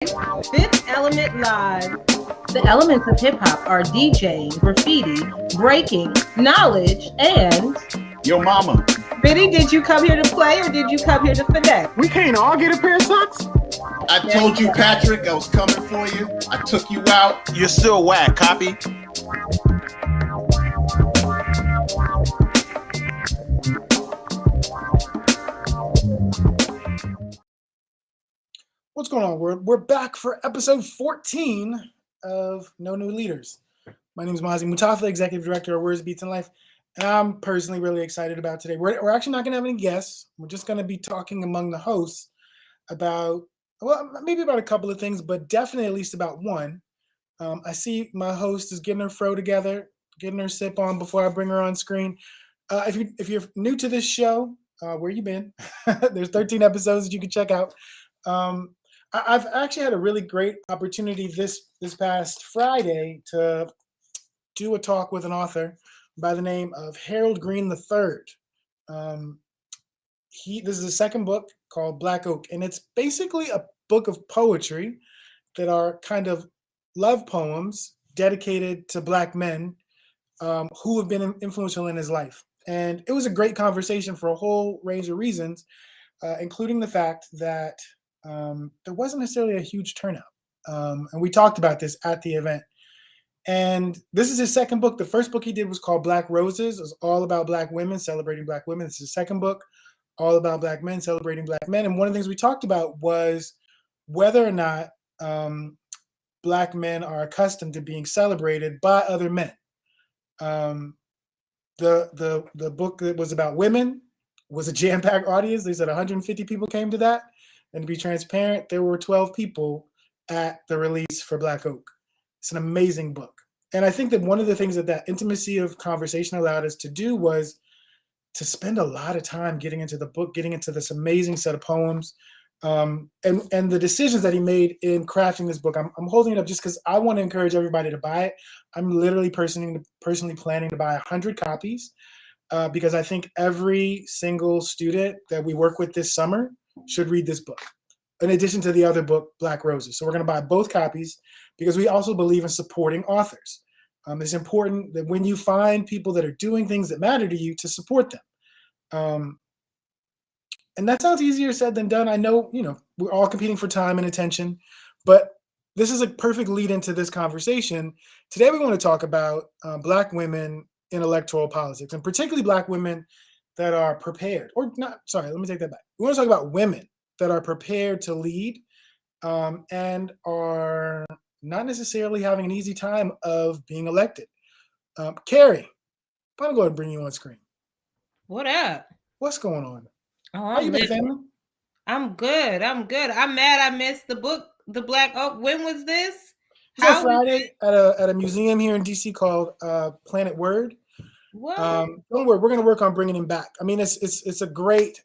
Fifth Element Live. The elements of hip hop are DJing, graffiti, breaking, knowledge, and. Yo, mama. Biddy, did you come here to play or did you come here to finesse? We can't all get a pair of socks? I told you, Patrick, I was coming for you. I took you out. You're still whack, copy? What's going on, world? We're back for episode 14 of No New Leaders. My name is Mazi Mutafa, Executive Director of Words, Beats, and Life, and I'm personally really excited about today. We're actually not going to have any guests. We're just going to be talking among the hosts about, well, maybe about a couple of things, but definitely at least about one. I see my host is getting her fro together, getting her sip on before I bring her on screen. If you're new to this show, where you been? There's 13 episodes that you can check out. I've actually had a really great opportunity this past Friday to do a talk with an author by the name of Harold Green III. This is a second book called Black Oak, and it's basically a book of poetry that are kind of love poems dedicated to Black men who have been influential in his life. And it was a great conversation for a whole range of reasons, including the fact that there wasn't necessarily a huge turnout. And we talked about this at the event. And this is his second book. The first book he did was called Black Roses. It was all about Black women, celebrating Black women. This is his second book, all about Black men, celebrating Black men. And one of the things we talked about was whether or not Black men are accustomed to being celebrated by other men. The book that was about women was a jam-packed audience. They said 150 people came to that. And to be transparent, there were 12 people at the release for Black Oak. It's an amazing book. And I think that one of the things that intimacy of conversation allowed us to do was to spend a lot of time getting into the book, getting into this amazing set of poems, and the decisions that he made in crafting this book. I'm holding it up just because I want to encourage everybody to buy it. I'm literally personally planning to buy 100 copies because I think every single student that we work with this summer should read this book, in addition to the other book, Black Roses. So we're going to buy both copies because we also believe in supporting authors. It's important that when you find people that are doing things that matter to you, to support them. And that sounds easier said than done. I know, we're all competing for time and attention, but this is a perfect lead into this conversation. Today we want to talk about Black women in electoral politics, and particularly Black women that are prepared, or not, sorry, let me take that back. We want to talk about women that are prepared to lead and are not necessarily having an easy time of being elected. Carrie, I'm going to go ahead and bring you on screen. What up? What's going on? Oh, How you been, family? I'm good. I'm mad I missed the book, The Black Oak. When was this? It was on Friday at a museum here in DC called Planet Word. What? Don't worry, we're going to work on bringing him back. I mean, it's a great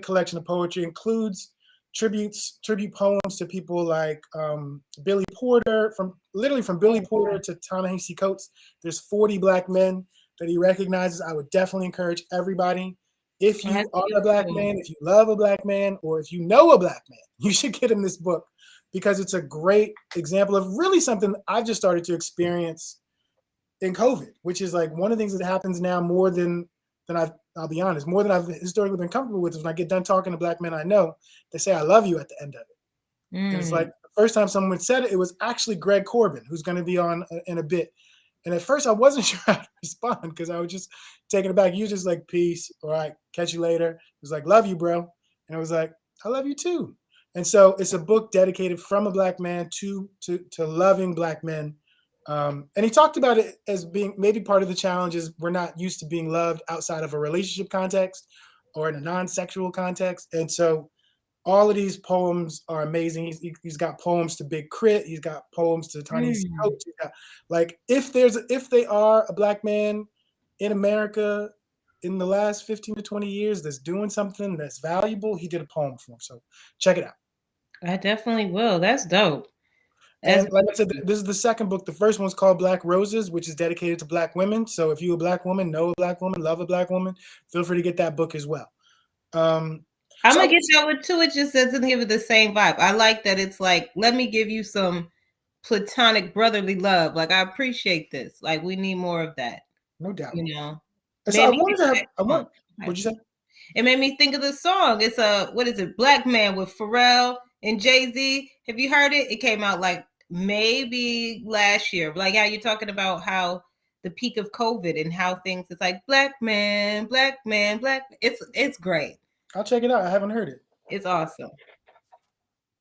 collection of poetry. It includes tribute poems to people like Billy Porter, from Billy Porter to Ta-Nehisi Coates. There's 40 Black men that he recognizes. I would definitely encourage everybody, if you are a Black man, if you love a Black man, or if you know a Black man, you should get him this book because it's a great example of really something I've just started to experience in COVID, which is like one of the things that happens now more than I'll be honest, more than I've historically been comfortable with, is when I get done talking to Black men I know, they say I love you at the end of it. And it's like the first time someone said it, it was actually Greg Corbin, who's going to be on in a bit. And at first I wasn't sure how to respond because I was just taken aback. You just like, peace, all right, catch you later. It was like, love you, bro. And I was like, I love you too. And so it's a book dedicated from a Black man to loving Black men. And he talked about it as being maybe part of the challenge is we're not used to being loved outside of a relationship context or in a non-sexual context. And so all of these poems are amazing. He's got poems to Big Crit. He's got poems to Ta-Nehisi Coates. Like if they are a Black man in America in the last 15 to 20 years that's doing something that's valuable, he did a poem for him. So check it out. I definitely will. That's dope. And like I said, this is the second book. The first one's called Black Roses, which is dedicated to Black women. So if you're a Black woman, know a Black woman, love a Black woman, feel free to get that book as well. I'm So gonna get that one too. It just doesn't give it the same vibe. I like that it's like, let me give you some platonic brotherly love. Like, I appreciate this. Like, we need more of that. no doubt. You know, And so made I me wanted think to of have. that I song. want. What'd you say? It made me think of the song. It's a, what is it? Black Man with Pharrell and Jay-Z. Have you heard it? It came out like maybe last year. Like how you're talking about how the peak of COVID and how things, it's like black man, black man, black. It's great. I'll check it out. I haven't heard it. It's awesome.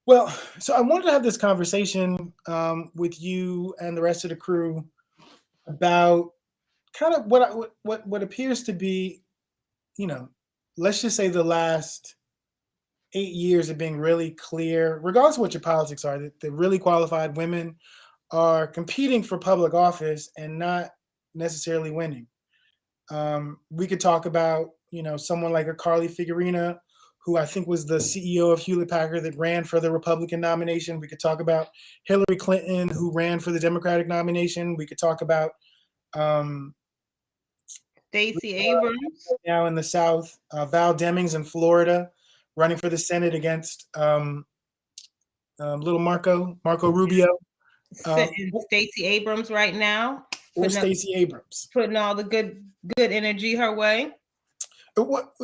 Well, so I wanted to have this conversation with you and the rest of the crew about kind of what appears to be, you know, let's just say the last 8 years of being really clear, regardless of what your politics are, that the really qualified women are competing for public office and not necessarily winning. We could talk about, someone like a Carly Fiorina, who I think was the CEO of Hewlett Packard that ran for the Republican nomination. We could talk about Hillary Clinton, who ran for the Democratic nomination. We could talk about Stacey Abrams. now in the South, Val Demings in Florida, running for the Senate against little Marco Rubio, And Stacey Abrams right now. or Stacey Abrams. Putting all the good energy her way.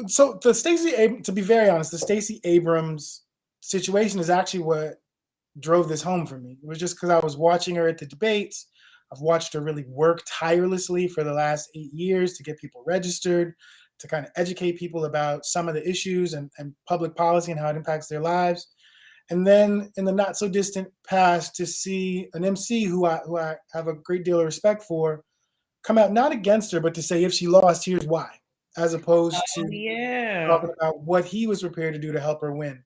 So to be very honest, the Stacey Abrams situation is actually what drove this home for me. It was just because I was watching her at the debates. I've watched her really work tirelessly for the last 8 years to get people registered, to kind of educate people about some of the issues and public policy and how it impacts their lives. And then in the not so distant past, to see an MC who I have a great deal of respect for come out not against her, but to say if she lost, here's why, as opposed to talking about what he was prepared to do to help her win.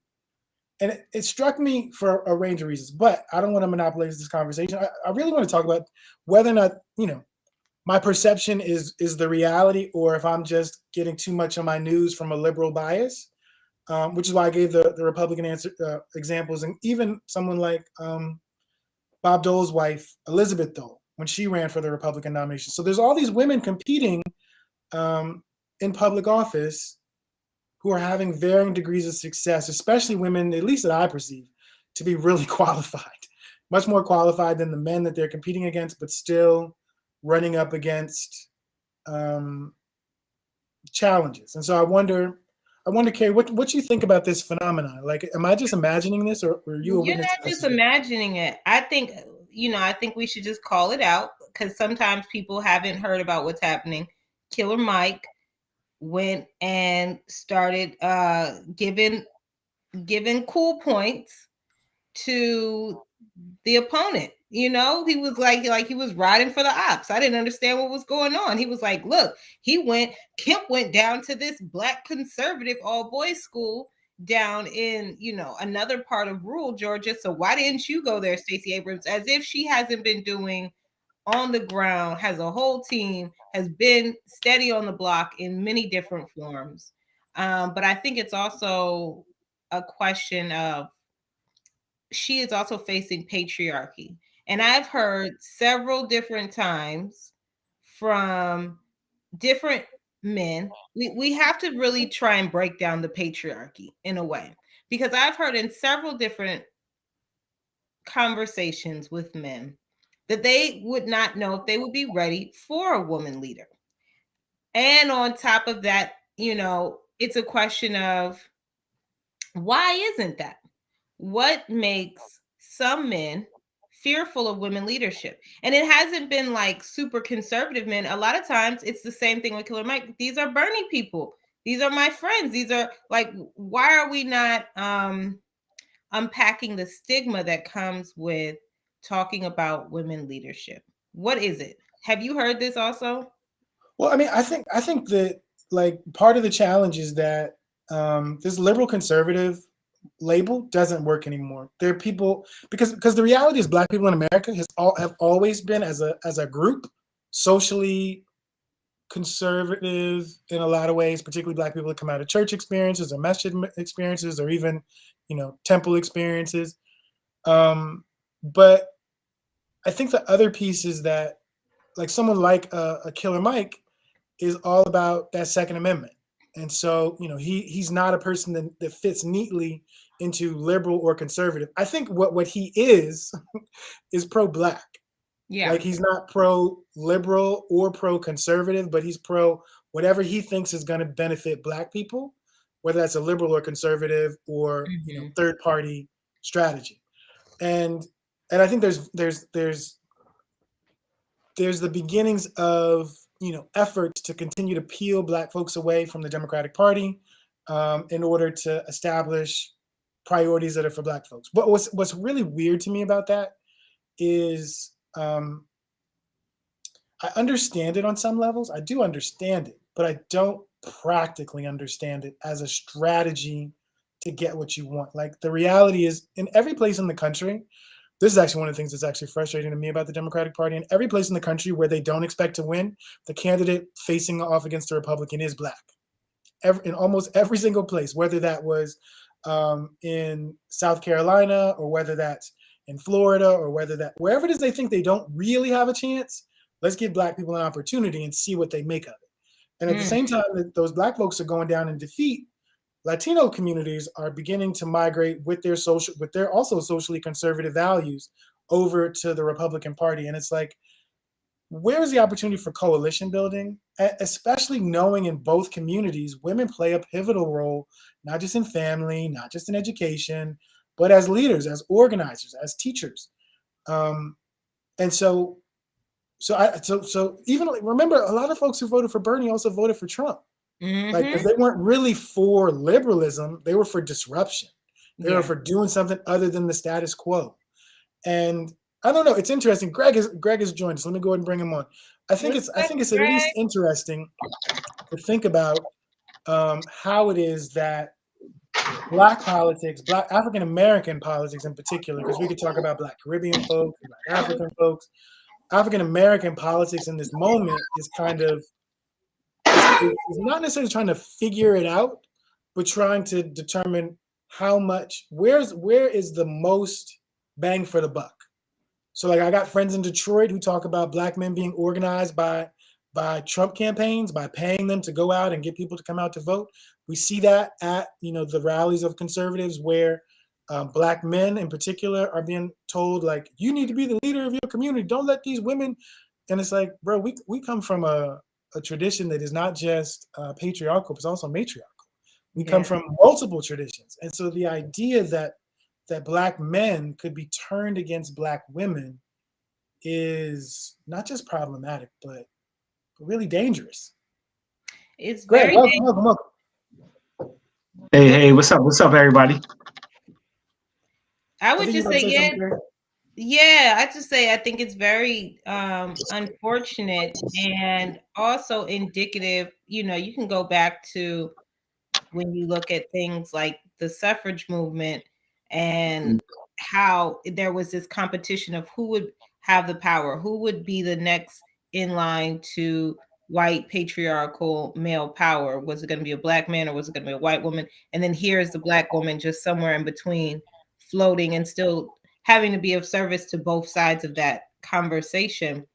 And it struck me for a range of reasons, but I don't want to monopolize this conversation. I really want to talk about whether or not, my perception is the reality, or if I'm just getting too much of my news from a liberal bias, which is why I gave the Republican examples. And even someone like Bob Dole's wife, Elizabeth Dole, when she ran for the Republican nomination. So there's all these women competing in public office who are having varying degrees of success, especially women, at least that I perceive, to be really qualified, much more qualified than the men that they're competing against, but still running up against challenges. And so I wonder, Carrie, what you think about this phenomenon? Like, am I just imagining this, or are you a You're witness? not just imagining it. I think, I think we should just call it out, because sometimes people haven't heard about what's happening. Killer Mike went and started giving cool points to the opponent. He was like he was riding for the ops. I didn't understand what was going on. He was like, look, Kemp went down to this Black conservative all boys school down in, another part of rural Georgia. So why didn't you go there, Stacey Abrams? As if she hasn't been doing on the ground, has a whole team, has been steady on the block in many different forms. But I think it's also a question of, she is also facing patriarchy. And I've heard several different times from different men. We have to really try and break down the patriarchy in a way, because I've heard in several different conversations with men that they would not know if they would be ready for a woman leader. And on top of that, it's a question of, why isn't that? What makes some men fearful of women leadership? And it hasn't been like super conservative men. A lot of times it's the same thing with Killer Mike. These are Bernie people. These are my friends. These are like, why are we not unpacking the stigma that comes with talking about women leadership? What is it? Have you heard this also? Well, I mean, I think that, like, part of the challenge is that this liberal conservative label doesn't work anymore. There are people, because the reality is Black people in America have always been, as a group, socially conservative in a lot of ways, particularly Black people that come out of church experiences or masjid experiences, or even temple experiences. But I think the other piece is that, like, someone like a Killer Mike is all about that Second Amendment. And so, he's not a person that fits neatly into liberal or conservative. I think what he is pro-black. Yeah. Like, he's not pro-liberal or pro-conservative, but he's pro whatever he thinks is going to benefit black people, whether that's a liberal or conservative or Hmm. third party strategy. And and I think there's the beginnings of efforts to continue to peel black folks away from the Democratic Party, in order to establish priorities that are for black folks. But what's really weird to me about that is, I understand it on some levels. I do understand it, but I don't practically understand it as a strategy to get what you want. Like, the reality is, in every place in the country, this is actually one of the things that's actually frustrating to me about the Democratic Party. In every place in the country where they don't expect to win, the candidate facing off against the Republican is black. In almost every single place, whether that was, in South Carolina, or whether that's in Florida, or wherever it is they think they don't really have a chance, let's give black people an opportunity and see what they make of it. And at the Mm. same time that those black folks are going down in defeat, Latino communities are beginning to migrate with their also socially conservative values over to the Republican Party. And it's like, where is the opportunity for coalition building, especially knowing in both communities, women play a pivotal role, not just in family, not just in education, but as leaders, as organizers, as teachers. Um, and so even, remember, a lot of folks who voted for Bernie also voted for Trump, like, because Hmm. they weren't really for liberalism, they were for disruption. They were Yeah. for doing something other than the status quo. And I don't know. It's interesting. Greg has joined us. Let me go ahead and bring him on. I think What's it's I up, think it's at least Greg? interesting to think about, how it is that Black politics, Black African American politics in particular, because we could talk about Black Caribbean folks, Black African folks, African American politics in this moment is kind of, is not necessarily trying to figure it out, but trying to determine where is the most bang for the buck. So, like, I got friends in Detroit who talk about black men being organized by Trump campaigns, by paying them to go out and get people to come out to vote. We see that at the rallies of conservatives where, black men in particular are being told, like, you need to be the leader of your community. Don't let these women. And it's like, bro, we come from a tradition that is not just, patriarchal, but it's also matriarchal. We come Yeah. from multiple traditions, and so the idea that black men could be turned against black women is not just problematic, but really dangerous. It's Greg, very welcome, welcome, welcome. Hey, hey, what's up, everybody? I I would think you just were about say, to say yeah, something, Greg. yeah. I just say I think it's very unfortunate and also indicative. You can go back to when you look at things like the suffrage movement and how there was this competition of who would have the power, who would be the next in line to white patriarchal male power. Was it going to be a black man or was it going to be a white woman? And then here's the black woman just somewhere in between, floating and still having to be of service to both sides of that conversation.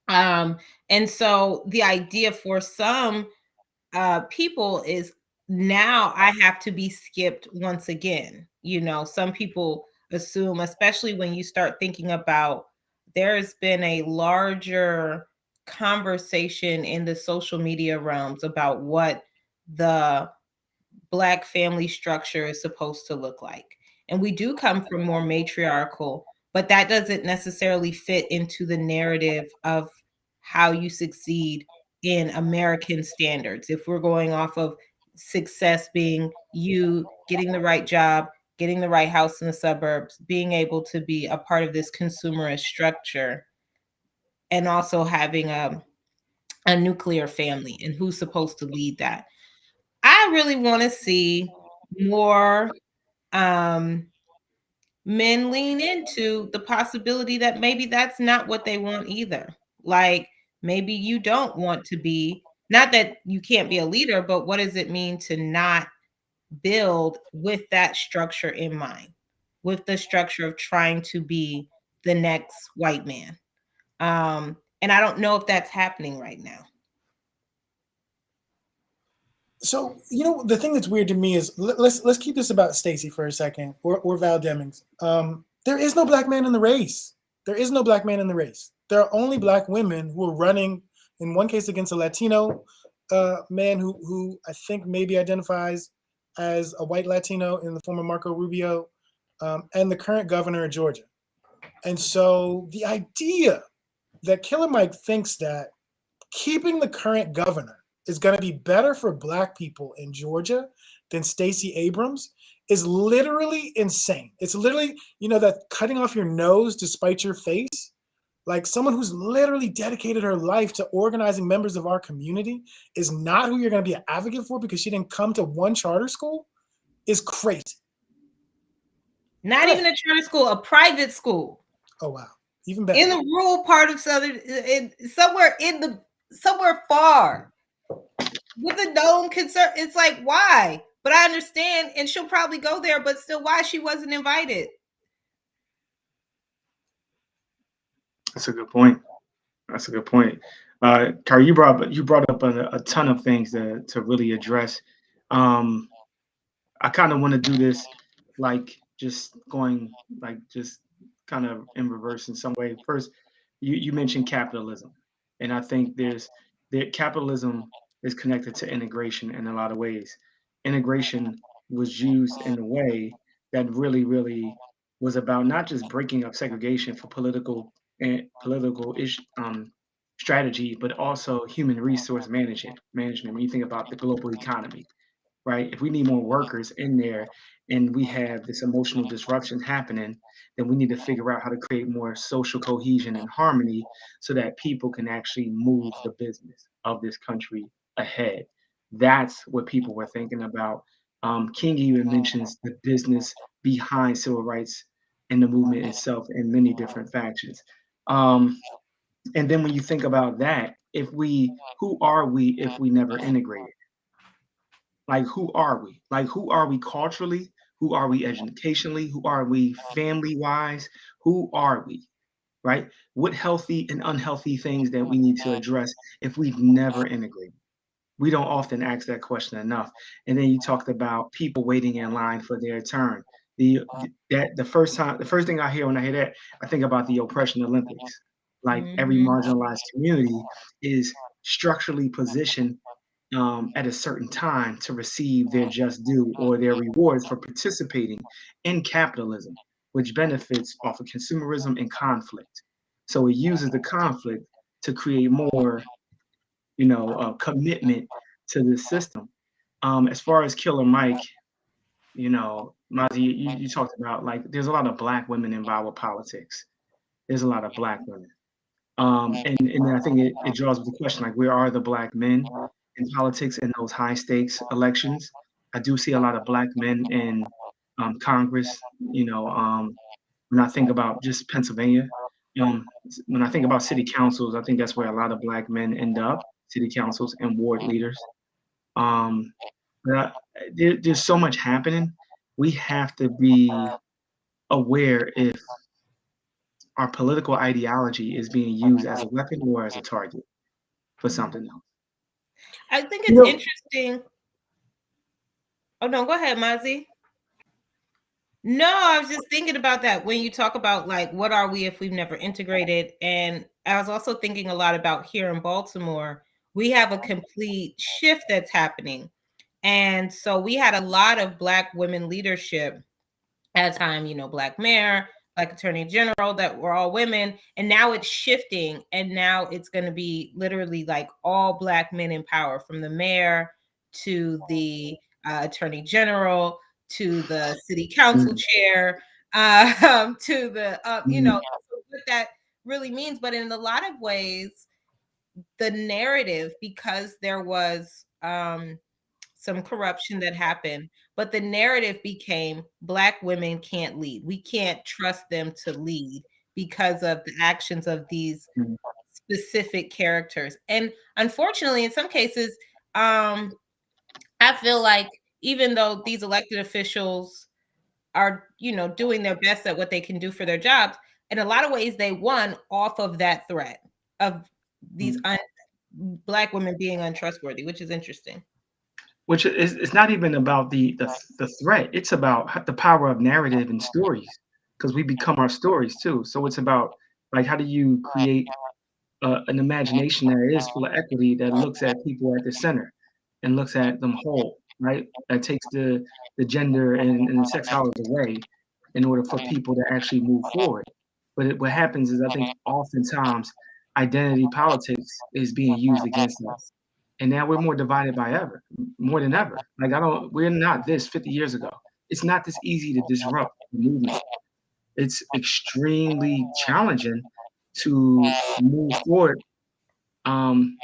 Um, and so the idea for some people is now I have to be skipped once again. Some people assume, especially when you start thinking about there's been a larger conversation in the social media realms about what the Black family structure is supposed to look like. And we do come from more matriarchal, but that doesn't necessarily fit into the narrative of how you succeed in American standards. If we're going off of success being you getting the right job, getting the right house in the suburbs, being able to be a part of this consumerist structure, and also having a nuclear family and who's supposed to lead that. I really want to see more um, men lean into the possibility that maybe that's not what they want either. Like, maybe you don't want to be, not that you can't be a leader, but what does it mean to not build with that structure in mind, with the structure of trying to be the next white man? And I don't know if that's happening right now. So the thing that's weird to me is let's keep this about Stacey for a second, or Val Demings. There is no black man in the race. There is no black man in the race. There are only black women who are running. In one case, against a Latino man who I think maybe identifies as a white Latino in the form of Marco Rubio, and the current governor of Georgia. And so the idea that Killer Mike thinks that keeping the current governor is going to be better for black people in Georgia than Stacey Abrams is literally insane. It's literally, that cutting off your nose to spite your face. Like, someone who's literally dedicated her life to organizing members of our community is not who you're going to be an advocate for because she didn't come to one charter school is crazy. Not even a charter school, a private school. Oh, wow. Even better. In the rural part of Southern, somewhere far. With a known concern. It's like, why? But I understand, and she'll probably go there, but still, why she wasn't invited? That's a good point. That's a good point. Kari, you brought up a ton of things to really address. I kind of want to do this like just kind of in reverse in some way. First, you mentioned capitalism, and I think that capitalism is connected to integration in a lot of ways. Integration was used in a way that really was about not just breaking up segregation for political strategy, but also human resource management. When you think about the global economy, right? If we need more workers in there and we have this emotional disruption happening, then we need to figure out how to create more social cohesion and harmony so that people can actually move the business of this country ahead. That's what people were thinking about. King even mentions the business behind civil rights and the movement itself in many different factions. Um, and then when you think about that, who are we if we never integrated? Like, who are we? Like, who are we culturally? Who are we educationally? Who are we family wise? Who are we? Right? What healthy and unhealthy things that we need to address if we've never integrated? We don't often ask that question enough. And then you talked about people waiting in line for their turn. The first thing I hear when I hear that, I think about the oppression Olympics. Like, every marginalized community is structurally positioned at a certain time to receive their just due or their rewards for participating in capitalism, which benefits off of consumerism and conflict. So it uses the conflict to create more, commitment to the system. As far as Killer Mike, Mazi, you talked about, like, there's a lot of black women involved with politics. There's a lot of black women. And I think it draws with the question, like, where are the black men in politics in those high stakes elections? I do see a lot of black men in Congress. When I think about just Pennsylvania, when I think about city councils, I think that's where a lot of black men end up, city councils and ward leaders. Um, there's so much happening. We have to be aware if our political ideology is being used as a weapon or as a target for something else. I think it's interesting. Oh no, go ahead, Mazi. No, I was just thinking about that when you talk about, like, what are we if we've never integrated? And I was also thinking a lot about here in Baltimore, we have a complete shift that's happening. And so we had a lot of Black women leadership at a time, Black mayor, Black attorney general, that were all women. And now it's shifting. And now it's going to be literally like all Black men in power, from the mayor to the attorney general to the city council chair, to the, what that really means. But in a lot of ways, the narrative, because there was some corruption that happened, but the narrative became Black women can't lead. We can't trust them to lead because of the actions of these specific characters. And unfortunately, in some cases, I feel like even though these elected officials are, doing their best at what they can do for their jobs, in a lot of ways, they won off of that threat of these Black women being untrustworthy, which is interesting. which is it's not even about the threat. It's about the power of narrative and stories, because we become our stories too. So it's about like how do you create an imagination that is full of equity that looks at people at the center and looks at them whole, right? That takes the gender and the sexuality away in order for people to actually move forward. But what happens is I think oftentimes identity politics is being used against us. And now we're more divided by ever, more than ever. Like we're not this 50 years ago. It's not this easy to disrupt the movement. It's extremely challenging to move forward um,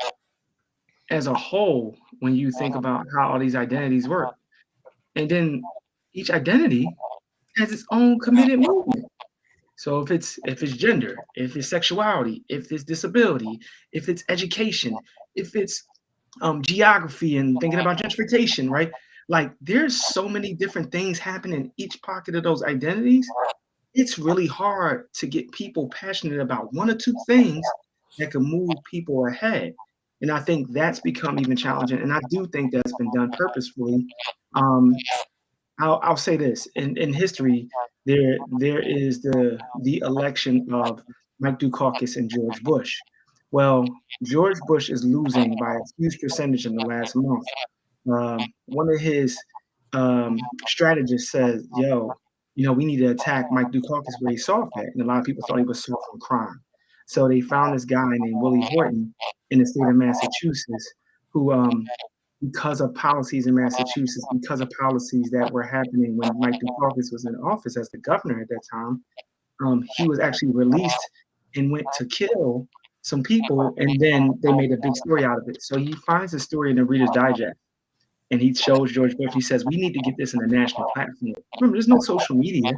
as a whole when you think about how all these identities work. And then each identity has its own committed movement. So if it's gender, if it's sexuality, if it's disability, if it's education, if it's geography and thinking about gentrification, right? Like there's so many different things happening in each pocket of those identities. It's really hard to get people passionate about one or two things that can move people ahead. And I think that's become even challenging. And I do think that's been done purposefully. Um, I'll say this in history, there is the election of Mike Dukakis and George Bush. Well, George Bush is losing by a huge percentage in the last month. One of his strategists says, "Yo, we need to attack Mike Dukakis where he's soft at," and a lot of people thought he was soft on crime. So they found this guy named Willie Horton in the state of Massachusetts, who because of policies in Massachusetts, because of policies that were happening when Mike Dukakis was in office as the governor at that time, he was actually released and went to kill some people, and then they made a big story out of it. So he finds a story in the Reader's Digest, and he shows George Bush. He says, "We need to get this in a national platform. Remember, there's no social media.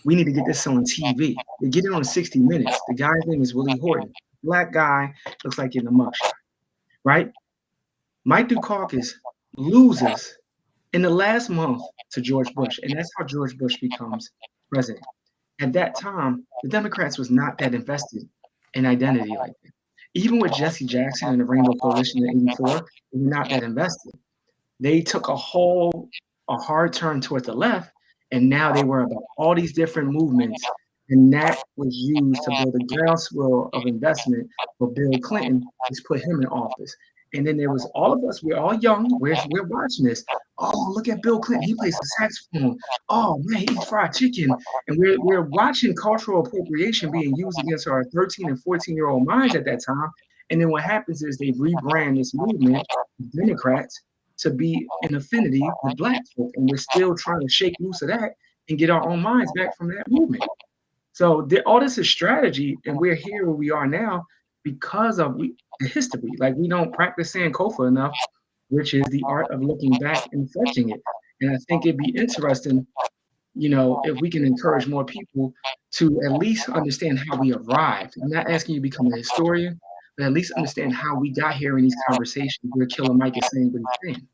We need to get this on TV. They get it on 60 Minutes. The guy's name is Willie Horton, black guy, looks like in the mugshot, right? Mike Dukakis loses in the last month to George Bush, and that's how George Bush becomes president. At that time, the Democrats was not that invested in identity like that. Even with Jesse Jackson and the Rainbow Coalition in '84, they were not that invested. They took a hard turn toward the left, and now they were about all these different movements, and that was used to build a groundswell of investment for Bill Clinton, which put him in office. And then there was all of us, we're all young, we're watching this. Oh, look at Bill Clinton, he plays the saxophone. Oh man, he eats fried chicken. And we're watching cultural appropriation being used against our 13 and 14-year-old minds at that time. And then what happens is they rebrand this movement, Democrats, to be in affinity with black folk, and we're still trying to shake loose of that and get our own minds back from that movement. So all this is strategy, and we're here where we are now because of the history. Like we don't practice Sankofa enough, which is the art of looking back and fetching it. And I think it'd be interesting, if we can encourage more people to at least understand how we arrived. I'm not asking you to become a historian, but at least understand how we got here in these conversations where Killer Mike is saying what he's saying.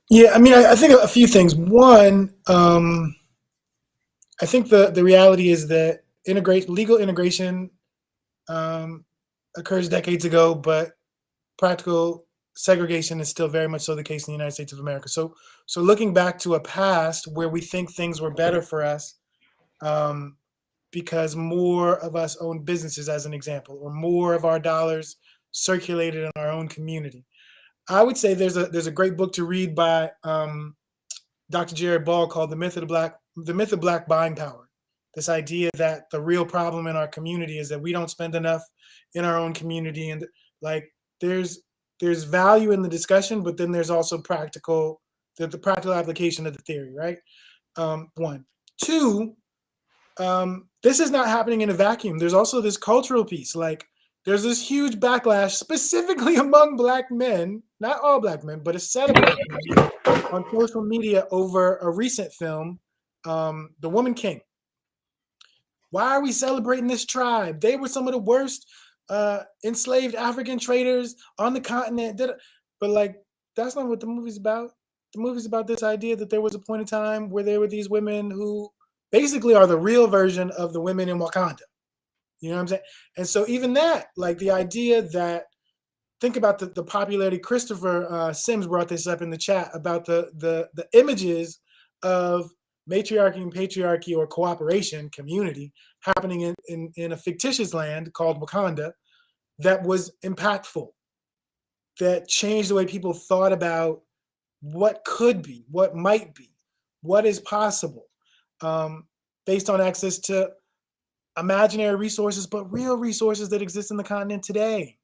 Yeah, I mean, I think a few things. One, I think the reality is that legal integration occurs decades ago, but practical segregation is still very much so the case in the United States of America. So looking back to a past where we think things were better for us, because more of us owned businesses, as an example, or more of our dollars circulated in our own community. I would say there's a great book to read by Dr. Jared Ball called The Myth of Black Buying Power. This idea that the real problem in our community is that we don't spend enough in our own community, and like there's value in the discussion, but then there's also the practical application of the theory, right? One, two. This is not happening in a vacuum. There's also this cultural piece. Like there's this huge backlash, specifically among Black men, not all Black men, but a set of Black men on social media over a recent film, The Woman King. Why are we celebrating this tribe? They were some of the worst enslaved African traders on the continent. But like, that's not what the movie's about. The movie's about this idea that there was a point in time where there were these women who basically are the real version of the women in Wakanda. You know what I'm saying? And so even that, like the idea that think about the popularity. Christopher Sims brought this up in the chat about the images of matriarchy and patriarchy or cooperation community happening in a fictitious land called Wakanda that was impactful, that changed the way people thought about what could be, what might be, what is possible, based on access to imaginary resources, but real resources that exist in the continent today.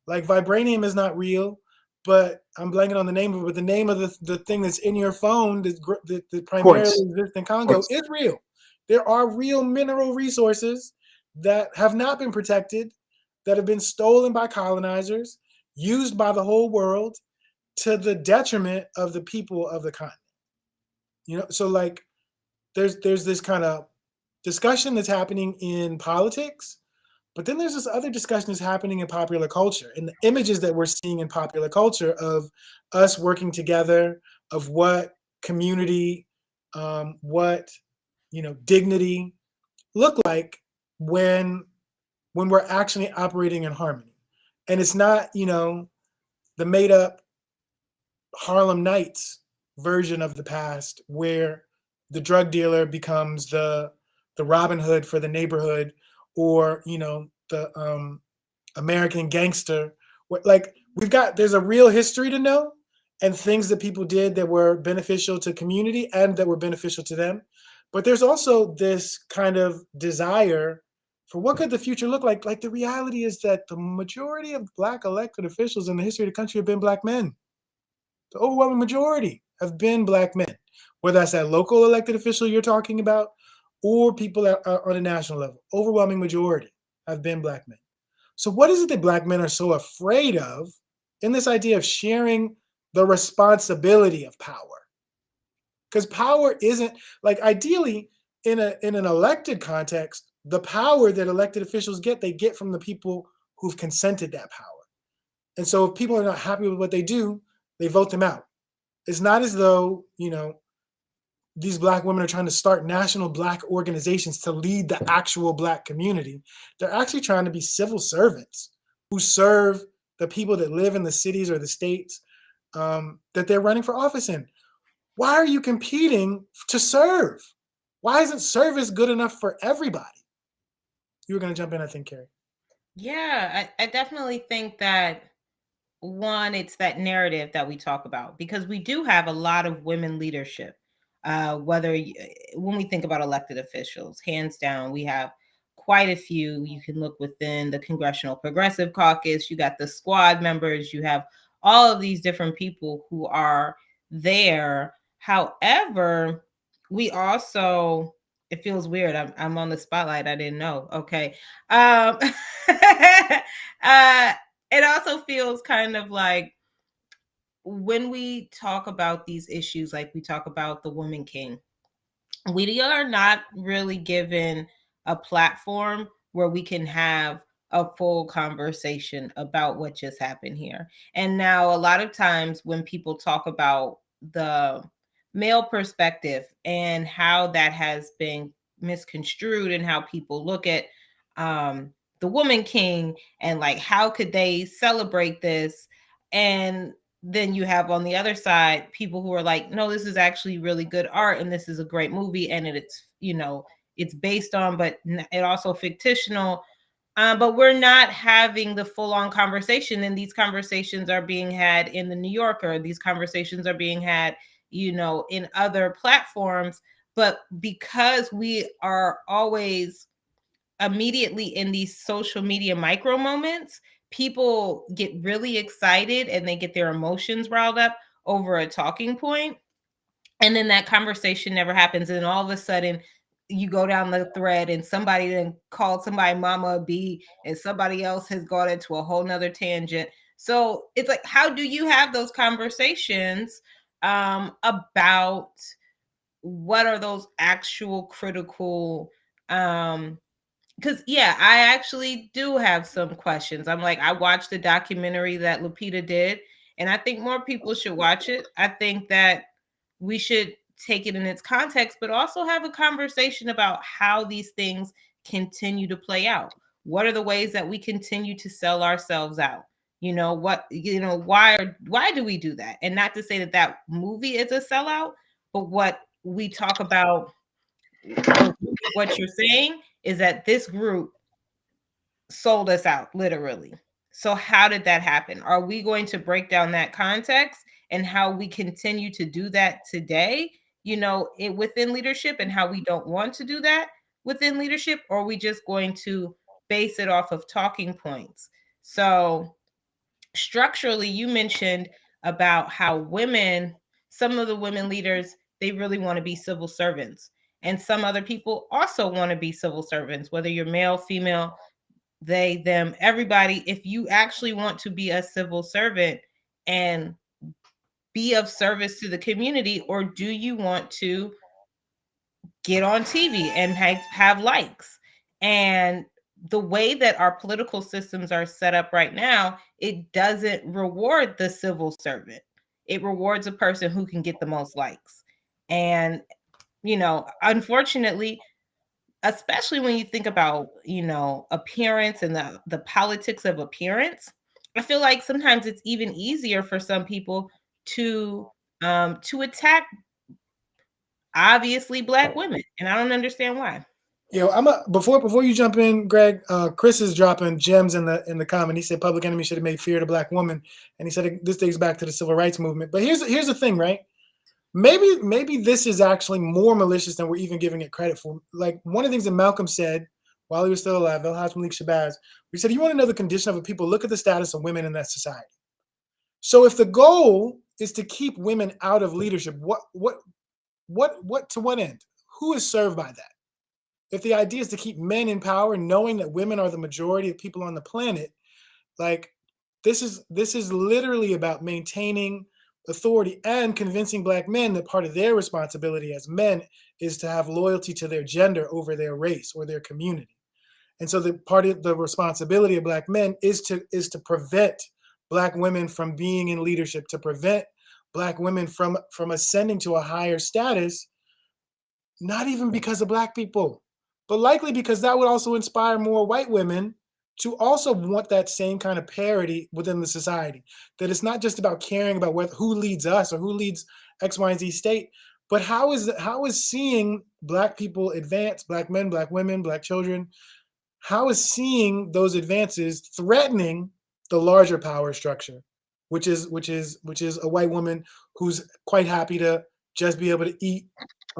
Like vibranium is not real, but I'm blanking on the name of it, but the name of the thing that's in your phone that primarily Quartz. exists in Congo is real. There are real mineral resources that have not been protected, that have been stolen by colonizers, used by the whole world to the detriment of the people of the continent. So like there's this kind of discussion that's happening in politics, but then there's this other discussion that's happening in popular culture, and the images that we're seeing in popular culture of us working together, of what community, what dignity look like when we're actually operating in harmony. And it's not the made up Harlem Nights version of the past where the drug dealer becomes the Robin Hood for the neighborhood, or the American gangster. Like there's a real history to know, and things that people did that were beneficial to community and that were beneficial to them. But there's also this kind of desire for what could the future look like. Like the reality is that the majority of Black elected officials in the history of the country have been Black men. The overwhelming majority have been Black men, whether that's that local elected official you're talking about or people on a national level. Overwhelming majority have been Black men. So what is it that Black men are so afraid of in this idea of sharing the responsibility of power? Because power isn't, like, ideally in an elected context, the power that elected officials get, they get from the people who've consented that power. And so if people are not happy with what they do, they vote them out. It's not as though, these Black women are trying to start national Black organizations to lead the actual Black community. They're actually trying to be civil servants who serve the people that live in the cities or the states that they're running for office in. Why are you competing to serve? Why isn't service good enough for everybody? You were going to jump in, I think, Carrie. Yeah, I definitely think that one, it's that narrative that we talk about, because we do have a lot of women leadership. When we think about elected officials, hands down, we have quite a few. You can look within the Congressional Progressive Caucus, you got the squad members, you have all of these different people who are there. However, we also, it feels weird. I'm on the spotlight. I didn't know. Okay. It also feels kind of like when we talk about these issues, like we talk about the woman king, we are not really given a platform where we can have a full conversation about what just happened here. And now, a lot of times when people talk about the male perspective and how that has been misconstrued and how people look at the woman king and like, how could they celebrate this? And then you have on the other side people who are like, no, this is actually really good art and this is a great movie and it's it's based on, but it also fictional. But we're not having the full-on conversation, and these conversations are being had in the New Yorker. These conversations are being had in other platforms. But because we are always immediately in these social media micro moments, people get really excited and they get their emotions riled up over a talking point. And then that conversation never happens. And all of a sudden, you go down the thread and somebody then called somebody mama a bee, and somebody else has gone into a whole nother tangent. So it's like, how do you have those conversations about what are those actual critical because I actually do have some questions. I'm like, I watched the documentary that Lupita did, and I think more people should watch it. I think that we should take it in its context, but also have a conversation about how these things continue to play out. What are the ways that we continue to sell ourselves out? You know what? Why do we do that? And not to say that that movie is a sellout, but what we talk about, the what you're saying is that this group sold us out, literally. So how did that happen? Are we going to break down that context and how we continue to do that today, within leadership, and how we don't want to do that within leadership? Or are we just going to base it off of talking points? So structurally, you mentioned about how some of the women leaders, they really want to be civil servants. And some other people also want to be civil servants, whether you're male, female, they, them, everybody. If you actually want to be a civil servant and be of service to the community, or do you want to get on TV and have likes? And the way that our political systems are set up right now, it doesn't reward the civil servant. It rewards a person who can get the most likes. And, unfortunately, especially when you think about, appearance and the politics of appearance, I feel like sometimes it's even easier for some people to attack obviously Black women, and I don't understand why. Before you jump in, Greg, Chris is dropping gems in the comment. He said Public Enemy should have made fear the Black woman, and he said this dates back to the civil rights movement. But here's the thing, right? Maybe this is actually more malicious than we're even giving it credit for. Like, one of the things that Malcolm said while he was still alive, El-Haj Malik Shabazz, he said, "You want to know the condition of a people? Look at the status of women in that society." So if the goal is to keep women out of leadership, what to what end? Who is served by that? If the idea is to keep men in power, knowing that women are the majority of people on the planet, like, this is literally about maintaining authority and convincing Black men that part of their responsibility as men is to have loyalty to their gender over their race or their community. And so the part of the responsibility of Black men is to prevent Black women from being in leadership, to prevent Black women from ascending to a higher status, not even because of Black people, but likely because that would also inspire more white women to also want that same kind of parity within the society. That it's not just about caring about who leads us or who leads X, Y, and Z state, but how is seeing Black people advance, Black men, Black women, Black children, how is seeing those advances threatening the larger power structure, which is a white woman who's quite happy to just be able to eat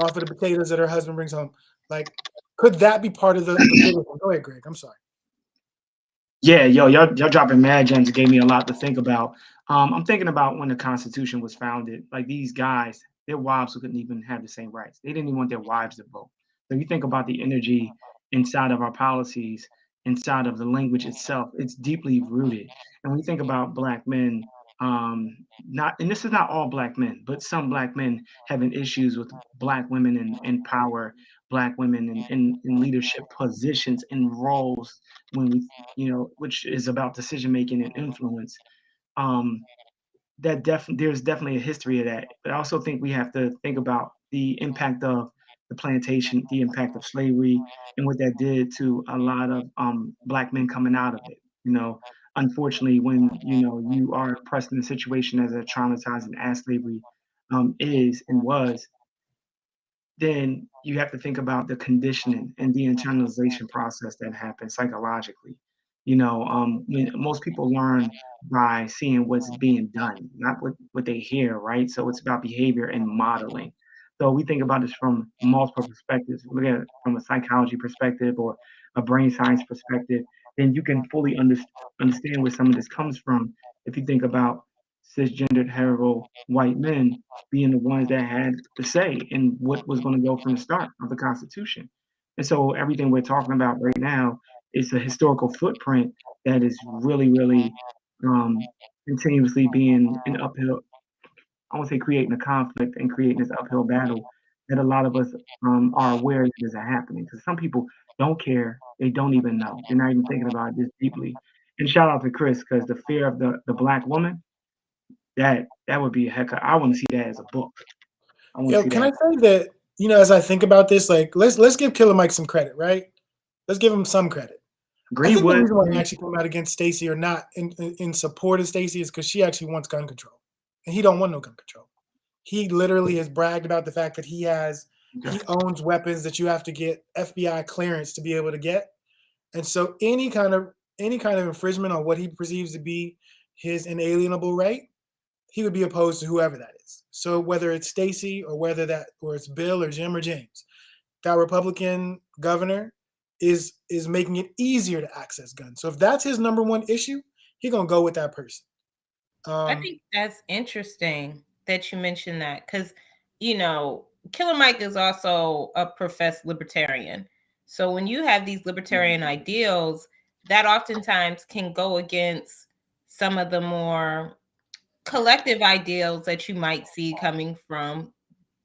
off of the potatoes that her husband brings home. Like, could that be part of the bigger one? Go ahead, Greg. I'm sorry. Yeah, y'all dropping mad gems. It gave me a lot to think about. I'm thinking about when the Constitution was founded. Like, these guys, their wives couldn't even have the same rights. They didn't even want their wives to vote. So you think about the energy inside of our policies, inside of the language itself. It's deeply rooted. And when you think about Black men, not, and this is not all Black men, but some Black men having issues with Black women in power, Black women in leadership positions and roles, when we, which is about decision making and influence. Um, there's definitely a history of that. But I also think we have to think about the impact of the plantation, the impact of slavery, and what that did to a lot of Black men coming out of it. Unfortunately, when you are pressed in a situation as a traumatizing as slavery is and was, then you have to think about the conditioning and the internalization process that happens psychologically. When most people learn by seeing what's being done, not what they hear, right? So it's about behavior and modeling. So we think about this from multiple perspectives. We look at it from a psychology perspective or a brain science perspective, then you can fully understand where some of this comes from. If you think about cisgendered hetero white men being the ones that had the say in what was going to go from the start of the Constitution. And so everything we're talking about right now is a historical footprint that is really, really continuously being an uphill, I won't say creating a conflict and creating this uphill battle that a lot of us are aware that is happening. Because some people don't care, they don't even know, they're not even thinking about it this deeply. And shout out to Chris, because the fear of the Black woman, that would be a heck of, I want to see that as a book. I want to see Can that. I say that, as I think about this, like, let's give Killer Mike some credit, right? Let's give him some credit. I think the Greenwood. reason why he actually came out against Stacey or not in support of Stacey is because she actually wants gun control, and he don't want no gun control. He literally has bragged about the fact that he owns weapons that you have to get FBI clearance to be able to get, and so any kind of infringement on what he perceives to be his inalienable right, he would be opposed to whoever that is. So whether it's Stacey or it's Bill or Jim or James, that Republican governor is making it easier to access guns. So if that's his number one issue, he's gonna go with that person. I think that's interesting that you mentioned that because, Killer Mike is also a professed libertarian. So when you have these libertarian ideals, that oftentimes can go against some of the more collective ideals that you might see coming from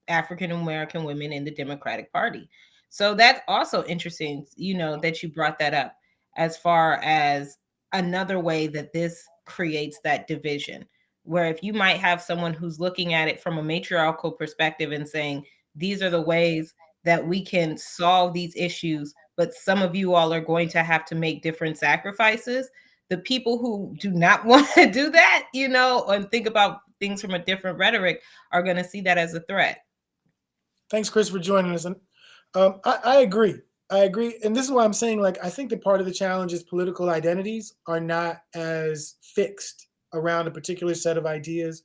African American women in the Democratic Party. So that's also interesting, that you brought that up as far as another way that this creates that division. Where if you might have someone who's looking at it from a matriarchal perspective and saying, these are the ways that we can solve these issues, but some of you all are going to have to make different sacrifices. The people who do not want to do that, and think about things from a different rhetoric are going to see that as a threat. Thanks, Chris, for joining us. And I agree. And this is why I'm saying, like, I think that part of the challenge is political identities are not as fixed around a particular set of ideas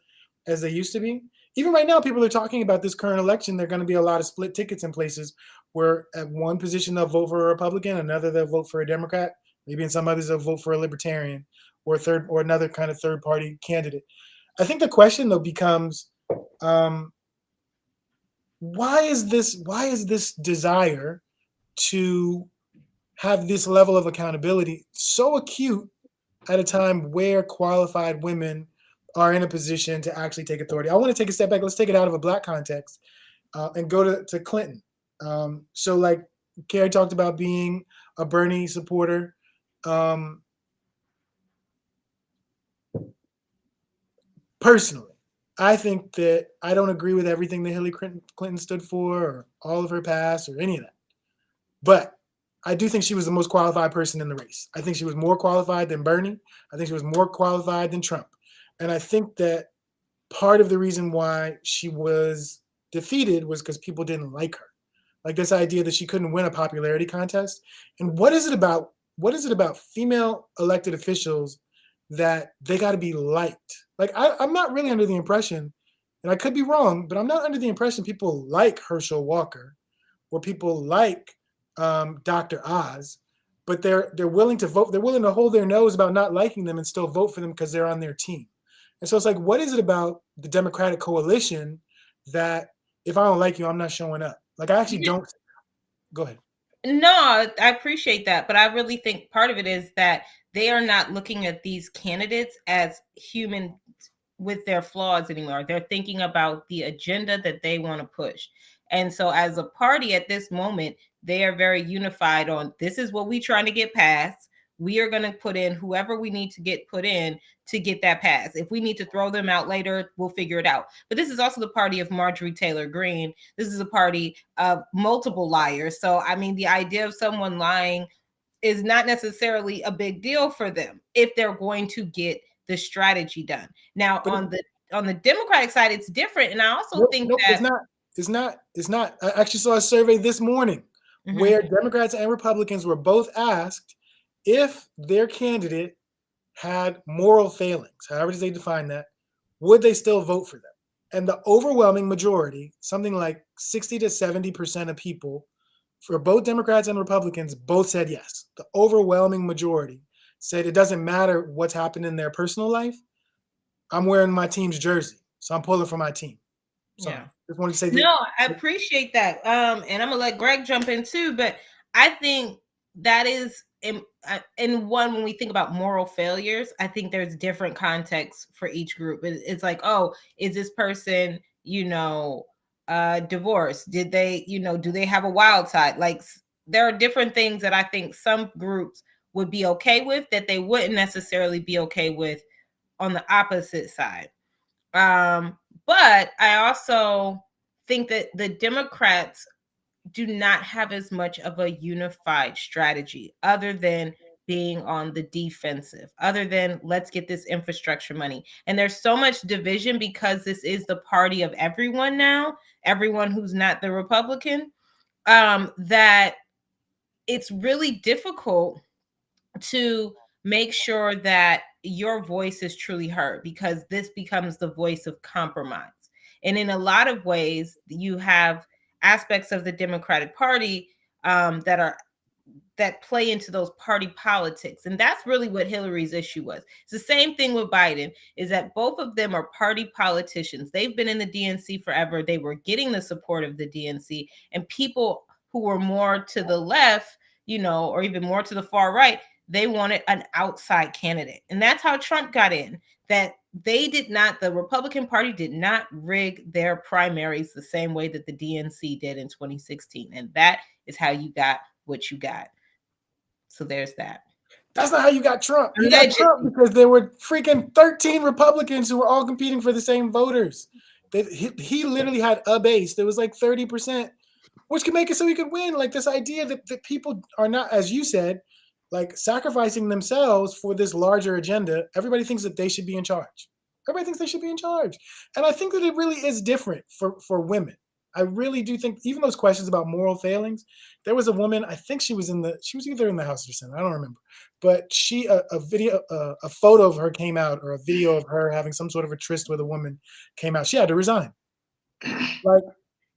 as they used to be. Even right now, people are talking about this current election. There are going to be a lot of split tickets in places where at one position they'll vote for a Republican, another they'll vote for a Democrat, maybe in some others they'll vote for a Libertarian or another kind of third party candidate. I think the question though becomes, why is this desire to have this level of accountability so acute at a time where qualified women are in a position to actually take authority? I want to take a step back. Let's take it out of a Black context and go to Clinton. So like Carrie talked about being a Bernie supporter. Personally, I think that I don't agree with everything that Hillary Clinton stood for or all of her past or any of that. But I do think she was the most qualified person in the race. I think she was more qualified than Bernie. I think she was more qualified than Trump. And I think that part of the reason why she was defeated was because people didn't like her. Like this idea that she couldn't win a popularity contest. And what is it about female elected officials that they got to be liked? Like I'm not really under the impression, and I could be wrong, but I'm not under the impression people like Herschel Walker or people like Dr. Oz, but they're willing to vote. They're willing to hold their nose about not liking them and still vote for them because they're on their team. And so it's like, what is it about the Democratic coalition that if I don't like you, I'm not showing up? Like I actually don't. Go ahead. No, I appreciate that, but I really think part of it is that they are not looking at these candidates as human with their flaws anymore. They're thinking about the agenda that they want to push. And so as a party at this moment, they are very unified on this is what we're trying to get passed. We are going to put in whoever we need to get put in to get that passed. If we need to throw them out later, we'll figure it out. But this is also the party of Marjorie Taylor Greene. This is a party of multiple liars. So, I mean, the idea of someone lying is not necessarily a big deal for them if they're going to get the strategy done. Now, on the Democratic side, it's different. And I also think that it's not. I actually saw a survey this morning where Democrats and Republicans were both asked if their candidate had moral failings, however they define that, would they still vote for them? And the overwhelming majority, something like 60 to 70% of people, for both Democrats and Republicans, both said yes. The overwhelming majority said it doesn't matter what's happened in their personal life. I'm wearing my team's jersey, so I'm pulling for my team. So yeah. just wanted to say that. No, I appreciate that. And I'm gonna let Greg jump in too, but I think that is in one, when we think about moral failures, I think there's different contexts for each group. It's like, oh, is this person, divorced? Did they, do they have a wild side? Like there are different things that I think some groups would be okay with that they wouldn't necessarily be okay with on the opposite side. But I also think that the Democrats do not have as much of a unified strategy other than being on the defensive, other than let's get this infrastructure money. And there's so much division because this is the party of everyone now, everyone who's not the Republican, that it's really difficult to make sure that your voice is truly heard, because this becomes the voice of compromise. And in a lot of ways, you have aspects of the Democratic Party that play into those party politics. And that's really what Hillary's issue was. It's the same thing with Biden, is that both of them are party politicians. They've been in the DNC forever. They were getting the support of the DNC, and people who were more to the left, or even more to the far right, they wanted an outside candidate. And that's how Trump got in. That the Republican Party did not rig their primaries the same way that the DNC did in 2016. And that is how you got what you got. So there's that. That's not how you got Trump. You got Trump because there were freaking 13 Republicans who were all competing for the same voters. He literally had a base that was like 30%, which could make it so he could win. Like this idea that people are not, as you said, like sacrificing themselves for this larger agenda. Everybody thinks that they should be in charge. Everybody thinks they should be in charge. And I think that it really is different for women. I really do think, even those questions about moral failings, there was a woman, I think she was either in the House or Senate, I don't remember, but a photo of her came out, or a video of her having some sort of a tryst with a woman came out. She had to resign. Like